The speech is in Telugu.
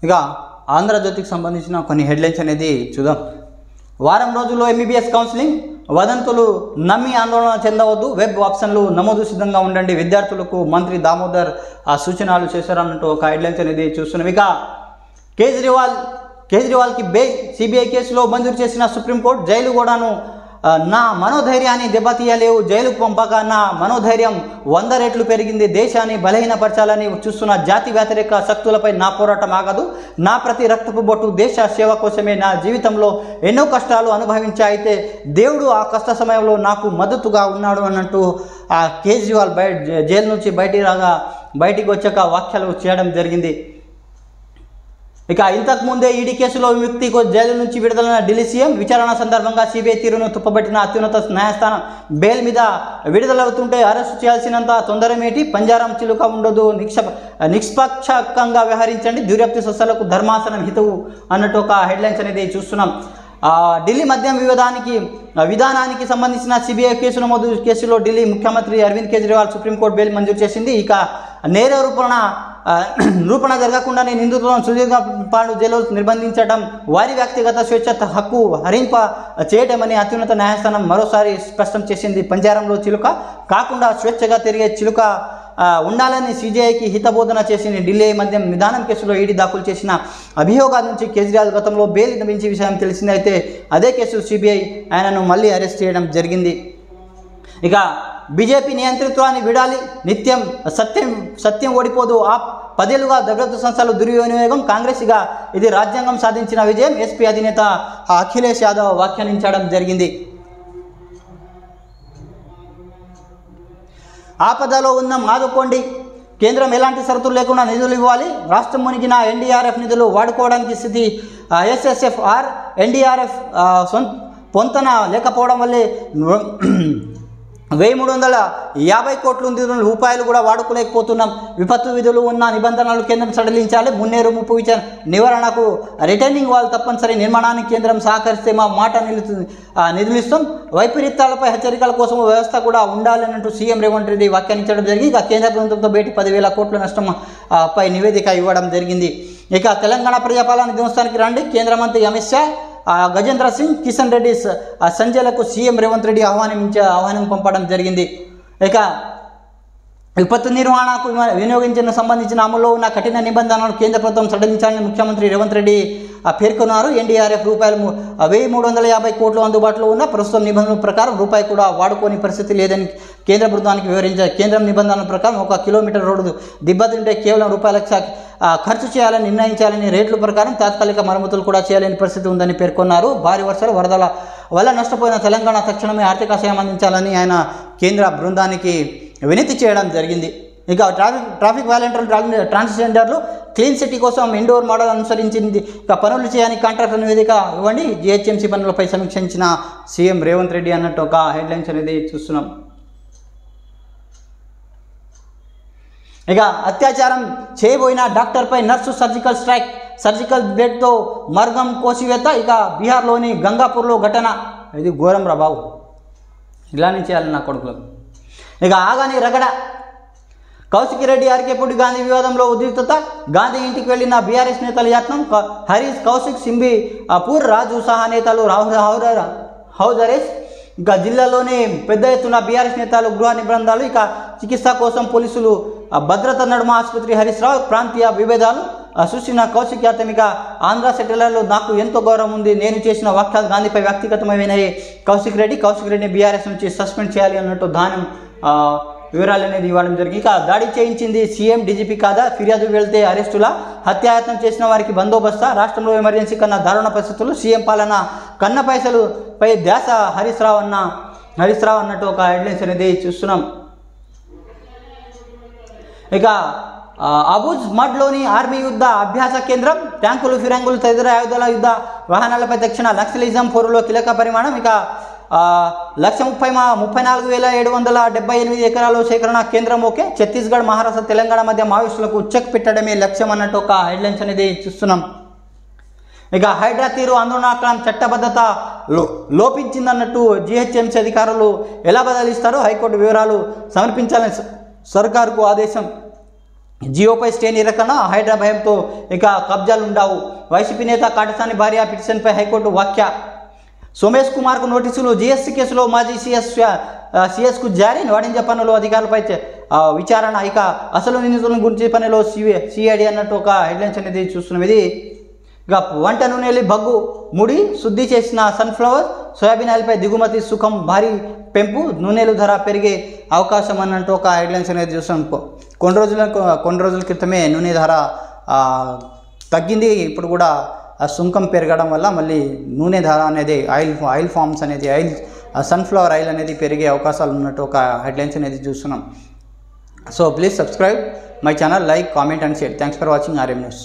ఇక ఆంధ్రజ్యోతికి సంబంధించిన కొన్ని హెడ్లైన్స్ అనేది చూద్దాం. వారం రోజుల్లో ఎంబీబీఎస్ కౌన్సిలింగ్, వదంతులు నమ్మి ఆందోళన చెందవద్దు, వెబ్ ఆప్షన్లు నమోదు సిద్ధంగా ఉండండి, విద్యార్థులకు మంత్రి దామోదర్ సూచనలు చేశారన్నట్టు ఒక హెడ్లైన్స్ అనేది చూస్తున్నాం. ఇక కేజ్రీవాల్కి బెయిల్, సిబిఐ కేసులో మంజూరు చేసిన సుప్రీంకోర్టు. జైలు కూడాను నా మనోధైర్యాన్ని దెబ్బతీయలేవు, జైలుకు పంపక నా మనోధైర్యం 100 రెట్లు పెరిగింది, దేశాన్ని బలహీనపరచాలని చూస్తున్న జాతి వ్యతిరేక శక్తులపై నా పోరాటం ఆగదు, నా ప్రతి రక్తపు బొట్టు దేశ సేవ కోసమే. నా జీవితంలో ఎన్నో కష్టాలు అనుభవించా, అయితే దేవుడు ఆ కష్ట సమయంలో నాకు మద్దతుగా ఉన్నాడు అన్నట్టు ఆ కేజ్రీవాల్ జైలు నుంచి బయటికి వచ్చాక వ్యాఖ్యలు చేయడం జరిగింది. ఇక ఇంతకుముందే ఈడీ కేసులో విముక్తి జైలు నుంచి విడుదలైన ఢిల్లీ సీఎం. విచారణ సందర్భంగా సిబిఐ తీరును తుప్పబట్టిన అత్యున్నత న్యాయస్థానం. బెయిల్ మీద విడుదలవుతుంటే అరెస్టు చేయాల్సినంత తొందరమేటి, పంజారం చిలుక ఉండదు, నిష్పక్షంగా వ్యవహరించండి, దర్యాప్తు సంస్థలకు ధర్మాసనం హితవు అన్నట్టు ఒక హెడ్లైన్స్ అనేది చూస్తున్నాం. ఢిల్లీ మద్యం విధానానికి సంబంధించిన సిబిఐ కేసులో ఢిల్లీ ముఖ్యమంత్రి అరవింద్ కేజ్రీవాల్ సుప్రీంకోర్టు బెయిల్ మంజూరు చేసింది. ఇక నేర రూపణ జరగకుండానే నిందితులను సుదీర్ఘ పాటు జైలు నిర్బంధించడం, వారి వ్యక్తిగత స్వేచ్ఛ హక్కు హరింప చేయటమని అత్యున్నత న్యాయస్థానం మరోసారి స్పష్టం చేసింది. పంజారంలో చిలుక కాకుండా స్వేచ్ఛగా తిరిగే చిలుక ఉండాలని సిజేఐకి హితబోధన చేసింది. ఢిల్లీ మద్యం విధానం కేసులో ఈడీ దాఖలు చేసిన అభియోగాల నుంచి కేజ్రీవాల్ గతంలో బెయిల్ లభించే విషయం తెలిసింది. అయితే అదే కేసు సిబిఐ ఆయనను మళ్ళీ అరెస్ట్ చేయడం జరిగింది. ఇక బీజేపీ నియంతృత్వాన్ని విడాలి, నిత్యం సత్యం ఓడిపోదు, 10 ఏళ్లుగా దర్యాప్తు సంస్థలు దుర్వినియోగం, కాంగ్రెస్గా ఇది రాజ్యాంగం సాధించిన విజయం, ఎస్పీ అధినేత అఖిలేష్ యాదవ్ వ్యాఖ్యానించడం జరిగింది. ఆపదలో ఉన్న ఆదుకోండి, కేంద్రం ఎలాంటి షరతులు లేకుండా నిధులు ఇవ్వాలి, రాష్ట్రం మునిగిన ఎన్డీఆర్ఎఫ్ నిధులు వాడుకోవడానికి స్థితి, ఎస్ఎస్ఎఫ్ఆర్ ఎన్డీఆర్ఎఫ్ పొంతన లేకపోవడం వల్లే 1350 కోట్ల రూపాయలు కూడా వాడుకోలేకపోతున్నాం, విపత్తు విధులు ఉన్న నిబంధనలు కేంద్రం సడలించాలి, మున్నేరు ముప్పు నివారణకు రిటర్నింగ్ వాల్ తప్పనిసరి, నిర్మాణానికి కేంద్రం సహకరిస్తే మా మాట నిధులిస్తాం, వైపరీత్యాలపై హెచ్చరికల కోసం వ్యవస్థ కూడా ఉండాలన్నట్టు సీఎం రేవంత్ రెడ్డి వ్యాఖ్యానించడం జరిగింది. ఇక కేంద్ర ప్రభుత్వంతో భేటీ 10,000 కోట్ల నష్టం పై నివేదిక ఇవ్వడం జరిగింది. ఇక తెలంగాణ ప్రజాపాలన దినోత్సవానికి రండి, కేంద్ర మంత్రి అమిత్ షా, గజేంద్ర సింగ్, కిషన్ రెడ్డి, సంజయ్లకు సీఎం రేవంత్ రెడ్డి ఆహ్వానం పంపడం జరిగింది. ఇక విపత్తు నిర్వహణకు వినియోగించిన సంబంధించిన అమల్లో ఉన్న కఠిన నిబంధనలను కేంద్ర ప్రభుత్వం సడలించాలని ముఖ్యమంత్రి రేవంత్ రెడ్డి పేర్కొన్నారు. ఎన్డీఆర్ఎఫ్ రూపాయలు 1350 కోట్లు అందుబాటులో ఉన్న ప్రస్తుతం నిబంధనల ప్రకారం రూపాయి కూడా వాడుకోని పరిస్థితి లేదని కేంద్ర ప్రభుత్వానికి వివరించారు. కేంద్రం నిబంధనల ప్రకారం 1 కిలోమీటర్ రోడ్డు దెబ్బతింటే కేవలం ₹1,00,000 ఖర్చు చేయాలని నిర్ణయించాలని, రేట్ల ప్రకారం తాత్కాలిక మరమ్మతులు కూడా చేయాలని పరిస్థితి ఉందని పేర్కొన్నారు. భారీ వర్షాలు, వరదల వల్ల నష్టపోయిన తెలంగాణ తక్షణమే ఆర్థిక సాయం అందించాలని ఆయన కేంద్ర బృందానికి వినతి చేయడం జరిగింది. ఇక ట్రాఫిక్ వాలంటీర్లు, ట్రాన్స్జెండర్లు క్లీన్ సిటీ కోసం ఇండోర్ మోడల్ అనుసరించింది. ఇక పనులు చేయని కాంట్రాక్టర్ నివేదిక ఇవ్వండి, జీహెచ్ఎంసీ పనులపై సమీక్షించిన సీఎం రేవంత్ రెడ్డి అన్నట్టు ఒక హెడ్లైన్స్ అనేది చూస్తున్నాం. ఇక అత్యాచారం చేయబోయిన డాక్టర్పై నర్సు సర్జికల్ స్ట్రైక్, సర్జికల్ బ్లేడ్తో మర్గం కోసివేత. ఇక బీహార్లోని గంగాపూర్లో ఘటన, ఇది ఘోరం రా బాబు, ఇలానే చేయాలి నా కొడుకులకు. ఇక ఆగాని రగడ, కౌశిక్ రెడ్డి ఆర్కేపూడి గాంధీ వివాదంలో ఉద్రిక్తత, గాంధీ ఇంటికి వెళ్లిన బీఆర్ఎస్ నేతల యత్నం, హరీష్, కౌశిక్, సింబిపూర్ రాజు సహా నేతలు హౌస్ అరెస్ట్. ఇక జిల్లాలోనే పెద్ద ఎత్తున బీఆర్ఎస్ నేతలు గృహ నిబంధనలు. ఇక చికిత్స కోసం పోలీసులు భద్రత నడుమ ఆసుపత్రి. హరీష్ రావు ప్రాంతీయ విభేదాలు సృష్టించిన కౌశిక్ యాదవ్, ఇక ఆంధ్ర సెటిలర్లో నాకు ఎంతో గౌరవం ఉంది, నేను చేసిన వ్యాఖ్యలు గాంధీపై వ్యక్తిగతమైనవి, కౌశిక్ రెడ్డిని బీఆర్ఎస్ నుంచి సస్పెండ్ చేయాలి అన్నట్టు దానం వివరాలు అనేది ఇవ్వడం జరిగింది. ఇక దాడి చేయించింది సీఎం, డీజీపీ కాదా, ఫిర్యాదు వెళ్తే అరెస్టుల, హత్యాయత్నం చేసిన వారికి బందోబస్తా, రాష్ట్రంలో ఎమర్జెన్సీ కన్నా దారుణ పరిస్థితులు, సీఎం పాలన కన్న పైసలుపై ధ్యాస, హరీష్ రావు అన్నట్టు ఒక హెడ్లైన్స్ అనేది చూస్తున్నాం. ఇక అబుజ్ మడ్లోని ఆర్మీ యుద్ధ అభ్యాస కేంద్రం, ట్యాంకులు, ఫిరంగులు తదితర ఆయుధాల యుద్ధ వాహనాలపై దక్షిణ నక్సలిజం పోరులో కీలక పరిమాణం. ఇక 1,34,778 ఎకరాలు సేకరణ కేంద్రం ఓకే, ఛత్తీస్గఢ్, మహారాష్ట్ర, తెలంగాణ మధ్య మావోయిస్టులకు చెక్ పెట్టడమే లక్ష్యం అన్నట్టు ఒక హెడ్లైన్స్ అనేది చూస్తున్నాం. ఇక హైడ్రా తీరు ఆందోళన చట్టబద్ధత లోపించిందన్నట్టు జీహెచ్ఎంసీ అధికారులు ఎలా బదిలిస్తారు, హైకోర్టు వివరాలు సమర్పించాలని సర్కారుకు ఆదేశం. జియోపై స్టే నిరసన, హైడ్రా భయంతో ఇక కబ్జాలు ఉండవు. వైసీపీ నేత కాటసాని భార్య పిటిషన్పై హైకోర్టు వ్యాఖ్య. సోమేష్ కుమార్కు నోటీసులు. జీఎస్టీ కేసులో మాజీ సిఎస్కు జారీ. వాణిజ్య పన్నుల అధికారులపై విచారణ. ఇక అసలు నిందితుల గురించి పనిలో సిఐడి అన్నట్టు ఒక హెడ్లైన్స్ అనేది చూస్తున్నాం. ఇది ఇక వంట నూనెలు బగ్గు, ముడి శుద్ధి చేసిన సన్ఫ్లవర్, సోయాబీన్ ఆయిల్పై దిగుమతి సుఖం, భారీ పెంపు, నూనెలు ధర పెరిగే అవకాశం అన్నట్టు ఒక హెడ్లైన్స్ అనేది చూస్తాం. కొన్ని రోజుల క్రితమే నూనె ధర తగ్గింది. ఇప్పుడు కూడా సుంకం పెరగడం వల్ల మళ్ళీ నూనె ధర అనేది ఆయిల్ ఫామ్స్ అనేది సన్ఫ్లవర్ ఆయిల్ అనేది పెరిగే అవకాశాలు ఉన్నట్టు ఒక హెడ్లైన్స్ అనేది చూస్తున్నాం. So please subscribe my channel, like, comment and share. Thanks for watching RM News.